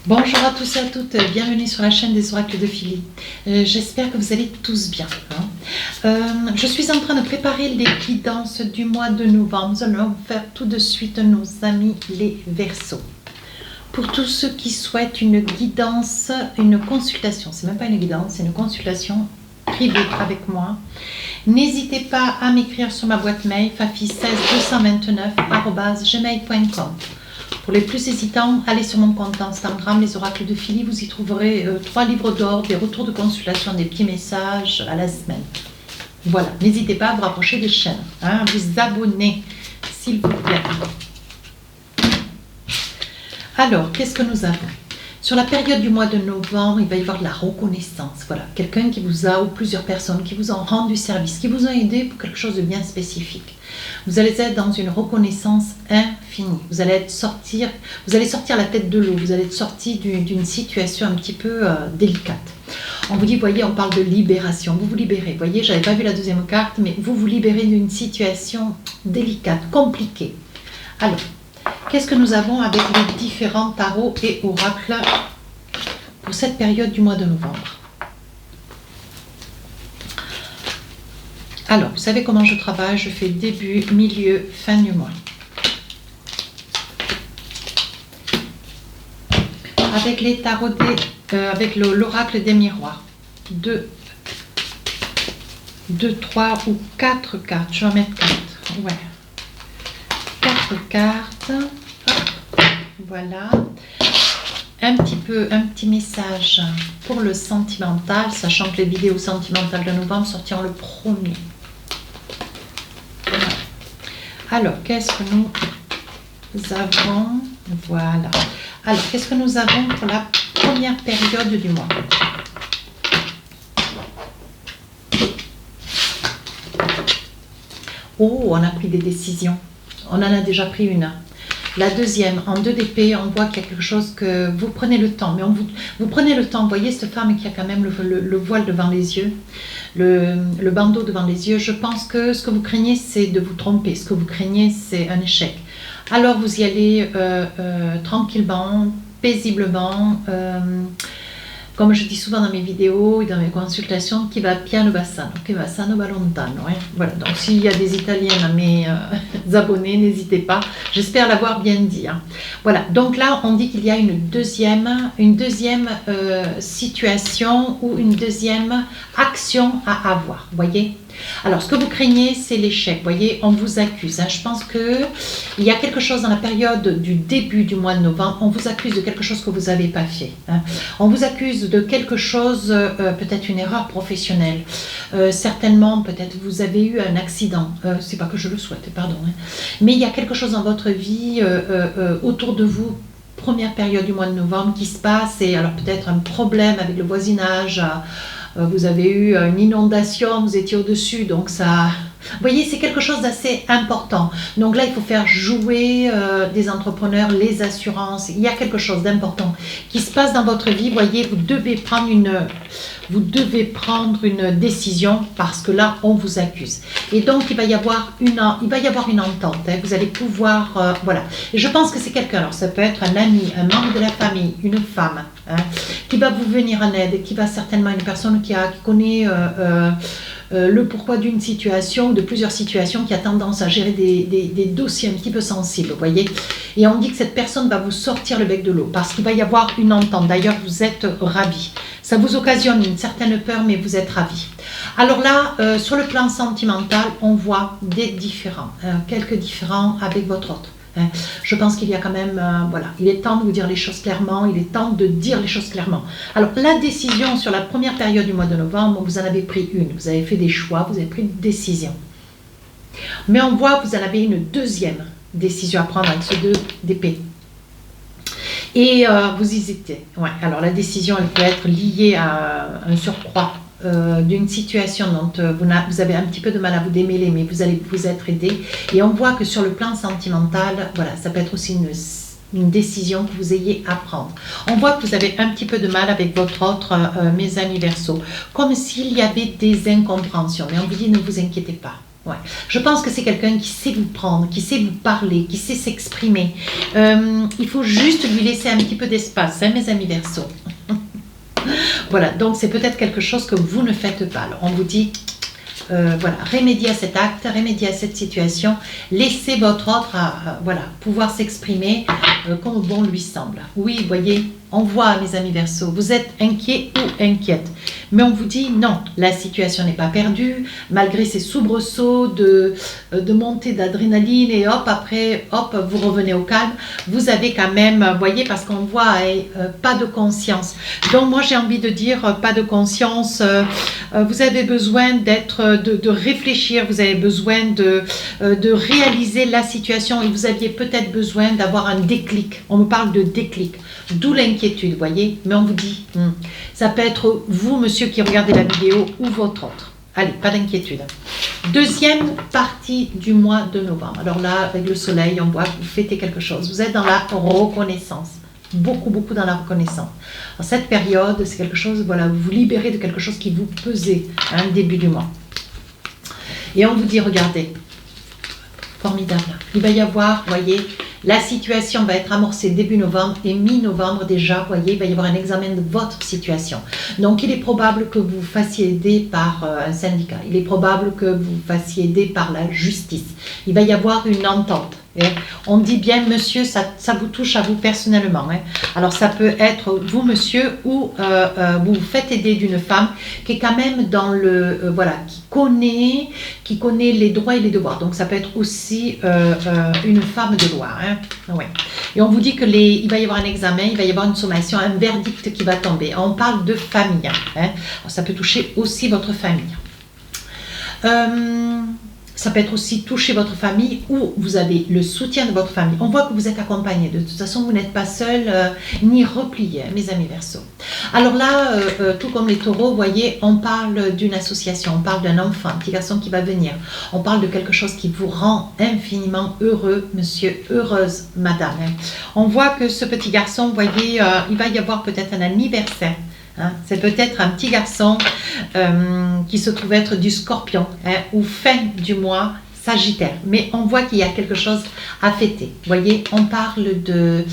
Bonjour à tous et à toutes, bienvenue sur la chaîne des oracles de Philly. J'espère que vous allez tous bien. Je suis en train de préparer les guidances du mois de novembre. Nous allons faire tout de suite nos amis les Verseaux. Pour tous ceux qui souhaitent une guidance, une consultation, c'est même pas une guidance, c'est une consultation privée avec moi, n'hésitez pas à m'écrire sur ma boîte mail fafi16229@gmail.com. Pour les plus hésitants, allez sur mon compte Instagram, les oracles de Philly. Vous y trouverez 3 livres d'or, des retours de consultation, des petits messages à la semaine. Voilà, n'hésitez pas à vous rapprocher des chaînes, à vous abonner, s'il vous plaît. Alors, qu'est-ce que nous avons? Sur la période du mois de novembre, il va y avoir de la reconnaissance. Voilà, quelqu'un qui vous a, ou plusieurs personnes qui vous ont rendu service, qui vous ont aidé pour quelque chose de bien spécifique. Vous allez être dans une reconnaissance infinie. Vous allez sortir la tête de l'eau. Vous allez être sorti d'une situation un petit peu délicate. On vous dit, voyez, on parle de libération. Vous vous libérez. Vous voyez, j'avais pas vu la deuxième carte, mais vous vous libérez d'une situation délicate, compliquée. Alors, qu'est-ce que nous avons avec les différents tarots et oracles pour cette période du mois de novembre? Alors, vous savez comment je travaille? Je fais début, milieu, fin du mois. Avec les tarots, avec l'oracle des miroirs. 2, 3 ou 4 cartes. Je vais en mettre 4. Ouais. 4 cartes. Hop. Voilà. Un petit message pour le sentimental, sachant que les vidéos sentimentales de novembre sortiront le 1er. Voilà. Alors, qu'est-ce que nous avons? Voilà. Alors, qu'est-ce que nous avons pour la première période du mois? Oh, on a pris des décisions. On en a déjà pris une. La deuxième, en 2 d'épée, on voit qu'il y a quelque chose que vous prenez le temps. Mais vous prenez le temps. Vous voyez cette femme qui a quand même le voile devant les yeux, le bandeau devant les yeux. Je pense que ce que vous craignez, c'est de vous tromper. Ce que vous craignez, c'est un échec. Alors vous y allez tranquillement, paisiblement. Comme je dis souvent dans mes vidéos et dans mes consultations, qui va piano bassano, che va sano va lontano. Voilà, donc s'il y a des Italiens à mes abonnés, n'hésitez pas. J'espère l'avoir bien dit. Voilà, donc là, on dit qu'il y a une deuxième situation ou une deuxième action à avoir, voyez. Alors, ce que vous craignez, c'est l'échec. Vous voyez, on vous accuse. Je pense qu'il y a quelque chose dans la période du début du mois de novembre. On vous accuse de quelque chose que vous n'avez pas fait. On vous accuse de quelque chose, peut-être une erreur professionnelle. Certainement, peut-être vous avez eu un accident. C'est pas que je le souhaite, pardon. Mais il y a quelque chose dans votre vie, autour de vous, première période du mois de novembre qui se passe. Et alors peut-être un problème avec le voisinage. Vous avez eu une inondation, vous étiez au-dessus, donc ça... Vous voyez, c'est quelque chose d'assez important. Donc là, il faut faire jouer des entrepreneurs, les assurances. Il y a quelque chose d'important qui se passe dans votre vie. Vous voyez, vous devez prendre une décision parce que là, on vous accuse. Et donc, il va y avoir une entente. Vous allez pouvoir... voilà. Et je pense que c'est quelqu'un. Alors, ça peut être un ami, un membre de la famille, une femme, qui va vous venir en aide, qui va certainement une personne qui connaît... le pourquoi d'une situation ou de plusieurs situations, qui a tendance à gérer des dossiers un petit peu sensibles, vous voyez. Et on dit que cette personne va vous sortir le bec de l'eau parce qu'il va y avoir une entente. D'ailleurs, vous êtes ravis. Ça vous occasionne une certaine peur, mais vous êtes ravis. Alors là, sur le plan sentimental, on voit des différends, quelques différends avec votre autre. Je pense qu'il y a quand même, voilà, il est temps de vous dire les choses clairement, il est temps de dire les choses clairement. Alors, la décision sur la première période du mois de novembre, vous en avez pris une, vous avez fait des choix, vous avez pris une décision. Mais on voit que vous en avez une deuxième décision à prendre avec ce 2 d'épée. Et vous hésitez. Ouais, alors, la décision, elle peut être liée à un surcroît d'une situation dont vous avez un petit peu de mal à vous démêler, mais vous allez vous être aidé. Et on voit que sur le plan sentimental, voilà, ça peut être aussi une décision que vous ayez à prendre. On voit que vous avez un petit peu de mal avec votre autre, mes amis Verseaux, comme s'il y avait des incompréhensions. Mais on vous dit, ne vous inquiétez pas. Ouais. Je pense que c'est quelqu'un qui sait vous prendre, qui sait vous parler, qui sait s'exprimer. Il faut juste lui laisser un petit peu d'espace, hein, mes amis Verseaux. Voilà, donc c'est peut-être quelque chose que vous ne faites pas. Alors, on vous dit, voilà, remédiez à cet acte, remédiez à cette situation, laissez votre autre voilà, pouvoir s'exprimer comme bon lui semble. Oui, voyez, on voit, mes amis Verseaux, vous êtes inquiets ou inquiète. Mais on vous dit non, la situation n'est pas perdue, malgré ces soubresauts de montée d'adrénaline et hop, après, hop, vous revenez au calme. Vous avez quand même, voyez, parce qu'on voit pas de conscience. Donc moi j'ai envie de dire pas de conscience, vous avez besoin de réfléchir, vous avez besoin de réaliser la situation et vous aviez peut-être besoin d'avoir un déclic. On me parle de déclic, d'où l'inquiétude, voyez, mais on vous dit, ça peut être vous, monsieur, qui regardez la vidéo ou votre autre. Allez, pas d'inquiétude. Deuxième partie du mois de novembre. Alors là, avec le soleil, on voit que vous fêtez quelque chose. Vous êtes dans la reconnaissance. Beaucoup, beaucoup dans la reconnaissance. Dans cette période, c'est quelque chose, voilà, vous vous libérez de quelque chose qui vous pesait, hein, début du mois. Et on vous dit, regardez, formidable. Il va y avoir, voyez, la situation va être amorcée début novembre et mi-novembre déjà, voyez, il va y avoir un examen de votre situation. Donc, il est probable que vous fassiez aider par un syndicat. Il est probable que vous fassiez aider par la justice. Il va y avoir une entente. On dit bien, monsieur, ça vous touche à vous personnellement. Hein. Alors, ça peut être vous, monsieur, ou vous vous faites aider d'une femme qui est quand même dans le... voilà, qui connaît les droits et les devoirs. Donc, ça peut être aussi une femme de loi. Hein. Ouais. Et on vous dit qu'il va y avoir un examen, il va y avoir une sommation, un verdict qui va tomber. On parle de famille. Hein. Alors, ça peut toucher aussi votre famille. Ça peut être aussi toucher votre famille ou vous avez le soutien de votre famille. On voit que vous êtes accompagné. De toute façon, vous n'êtes pas seul ni replié, mes amis Verseaux. Alors là, tout comme les taureaux, vous voyez, on parle d'une association, on parle d'un enfant, un petit garçon qui va venir. On parle de quelque chose qui vous rend infiniment heureux, monsieur, heureuse, madame. On voit que ce petit garçon, vous voyez, il va y avoir peut-être un anniversaire. Hein, c'est peut-être un petit garçon qui se trouve être du Scorpion, hein, ou fin du mois Sagittaire. Mais on voit qu'il y a quelque chose à fêter. Vous voyez, on parle de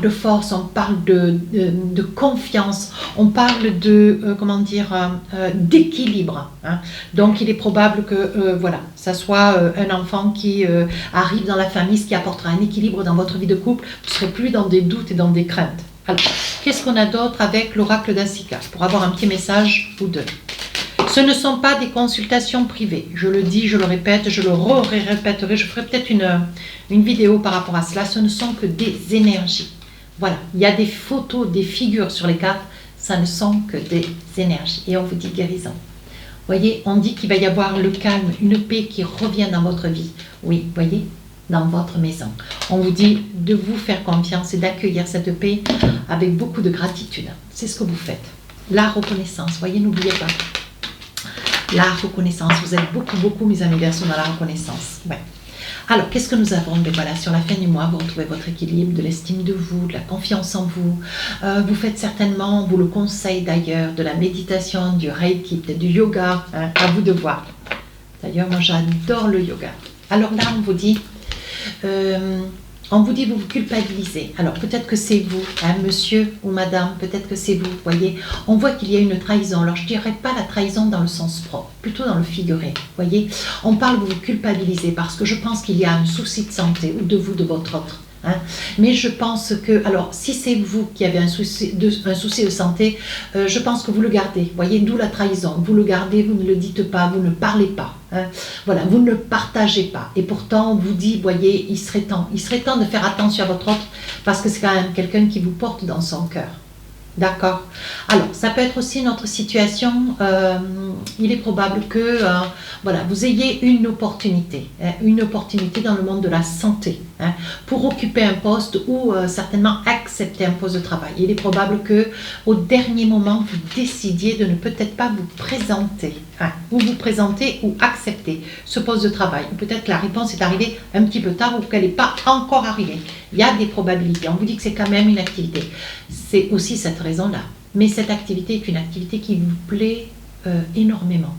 force, on parle de confiance, on parle de, comment dire, d'équilibre. Hein. Donc, il est probable que, voilà, ça soit un enfant qui arrive dans la famille, ce qui apportera un équilibre dans votre vie de couple. Vous ne serez plus dans des doutes et dans des craintes. Alors, qu'est-ce qu'on a d'autre avec l'oracle d'Asika pour avoir un petit message ou deux? Ce ne sont pas des consultations privées. Je le dis, je le répète, je le répéterai. Je ferai peut-être une vidéo par rapport à cela. Ce ne sont que des énergies. Voilà, il y a des photos, des figures sur les cartes. Ça ne sont que des énergies. Et on vous dit guérison. Vous voyez, on dit qu'il va y avoir le calme, une paix qui revient dans votre vie. Oui, vous voyez, dans votre maison. On vous dit de vous faire confiance et d'accueillir cette paix avec beaucoup de gratitude. C'est ce que vous faites. La reconnaissance, voyez, n'oubliez pas. La reconnaissance, vous êtes beaucoup, beaucoup, mes amis Verseaux, dans la reconnaissance. Ouais. Alors, qu'est-ce que nous avons? Ben voilà, sur la fin du mois, vous retrouvez votre équilibre, de l'estime de vous, de la confiance en vous. Vous faites certainement, vous le conseille d'ailleurs, de la méditation, du reiki, peut-être du yoga, hein, à vous de voir. D'ailleurs, moi j'adore le yoga. Alors là, on vous dit, vous vous culpabilisez. Alors peut-être que c'est vous, hein, monsieur ou madame, peut-être que c'est vous, voyez. On voit qu'il y a une trahison. Alors je ne dirais pas la trahison dans le sens propre, plutôt dans le figuré, voyez. On parle, vous vous culpabilisez parce que je pense qu'il y a un souci de santé ou de vous, de votre autre. Hein. Mais je pense que, alors si c'est vous qui avez un souci de santé, je pense que vous le gardez, voyez, d'où la trahison, vous le gardez, vous ne le dites pas, vous ne parlez pas, hein. Voilà, vous ne le partagez pas, et pourtant on vous dit, voyez, il serait temps de faire attention à votre autre, parce que c'est quand même quelqu'un qui vous porte dans son cœur. D'accord. Alors, ça peut être aussi notre situation. Il est probable que voilà, vous ayez une opportunité dans le monde de la santé, hein, pour occuper un poste ou certainement accepter un poste de travail. Il est probable que au dernier moment, vous décidiez de ne peut-être pas vous présenter, hein, ou vous présenter ou accepter ce poste de travail. Peut-être que la réponse est arrivée un petit peu tard ou qu'elle n'est pas encore arrivée. Il y a des probabilités. On vous dit que c'est quand même une activité. C'est aussi cette raison-là. Mais cette activité est une activité qui vous plaît énormément.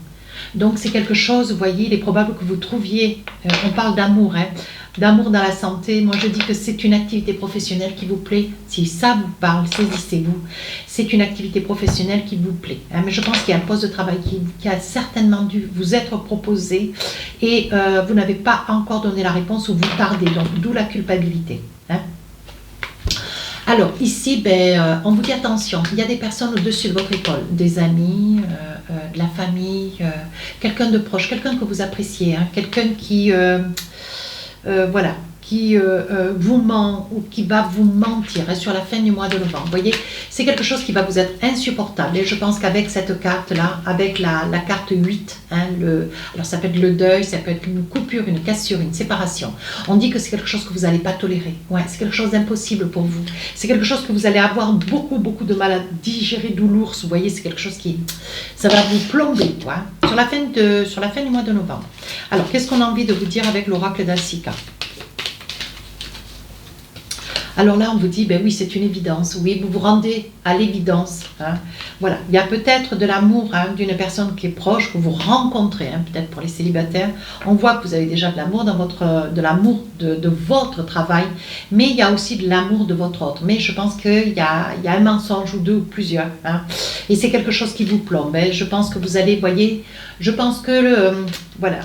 Donc c'est quelque chose, vous voyez, il est probable que vous trouviez, on parle d'amour, hein, d'amour dans la santé. Moi je dis que c'est une activité professionnelle qui vous plaît. Si ça vous parle, saisissez-vous. C'est une activité professionnelle qui vous plaît. Hein, mais je pense qu'il y a un poste de travail qui a certainement dû vous être proposé et vous n'avez pas encore donné la réponse ou vous tardez. Donc d'où la culpabilité. Hein. Alors ici, on vous dit attention, il y a des personnes au-dessus de votre épaule, des amis, de la famille, quelqu'un de proche, quelqu'un que vous appréciez, hein, quelqu'un qui, voilà, qui vous ment ou qui va vous mentir hein, sur la fin du mois de novembre. Vous voyez, c'est quelque chose qui va vous être insupportable. Et je pense qu'avec cette carte-là, avec la carte 8, hein, alors ça peut être le deuil, ça peut être une coupure, une cassure, une séparation. On dit que c'est quelque chose que vous n'allez pas tolérer. Ouais, c'est quelque chose d'impossible pour vous. C'est quelque chose que vous allez avoir beaucoup, beaucoup de mal à digérer, douloureux. Vous voyez, c'est quelque chose qui, ça va vous plomber, quoi, sur la fin du mois de novembre. Alors, qu'est-ce qu'on a envie de vous dire avec l'oracle d'Alsika? Alors là, on vous dit, ben oui, c'est une évidence. Oui, vous vous rendez à l'évidence. Hein. Voilà, il y a peut-être de l'amour hein, d'une personne qui est proche, que vous rencontrez, hein, peut-être pour les célibataires. On voit que vous avez déjà de l'amour de votre travail, mais il y a aussi de l'amour de votre autre. Mais je pense qu'il y a un mensonge ou deux ou plusieurs. Hein, et c'est quelque chose qui vous plombe. Hein. Je pense que vous allez, voyez, je pense que voilà,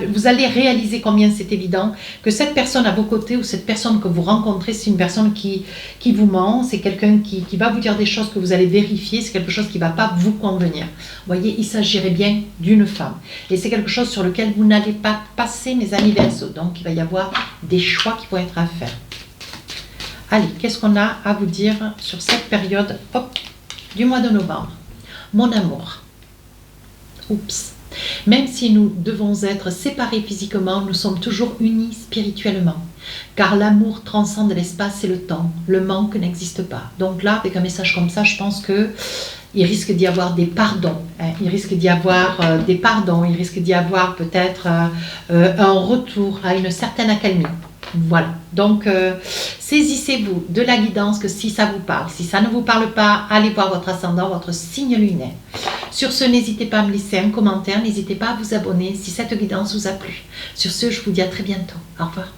vous allez réaliser combien c'est évident que cette personne à vos côtés ou cette personne que vous rencontrez, c'est une personne qui vous ment, c'est quelqu'un qui va vous dire des choses que vous allez vérifier, c'est quelque chose qui ne va pas vous convenir. Vous voyez, il s'agirait bien d'une femme. Et c'est quelque chose sur lequel vous n'allez pas passer, mes amis Verseaux. Donc, il va y avoir des choix qui vont être à faire. Allez, qu'est-ce qu'on a à vous dire sur cette période du mois de novembre? Mon amour. Oups. Même si nous devons être séparés physiquement, nous sommes toujours unis spirituellement. Car l'amour transcende l'espace et le temps. Le manque n'existe pas. Donc là, avec un message comme ça, je pense qu'il risque d'y avoir des pardons. Hein. Il risque d'y avoir des pardons. Il risque d'y avoir peut-être un retour à une certaine accalmie. Voilà. Donc, saisissez-vous de la guidance que si ça vous parle. Si ça ne vous parle pas, allez voir votre ascendant, votre signe lunaire. Sur ce, n'hésitez pas à me laisser un commentaire. N'hésitez pas à vous abonner si cette guidance vous a plu. Sur ce, je vous dis à très bientôt. Au revoir.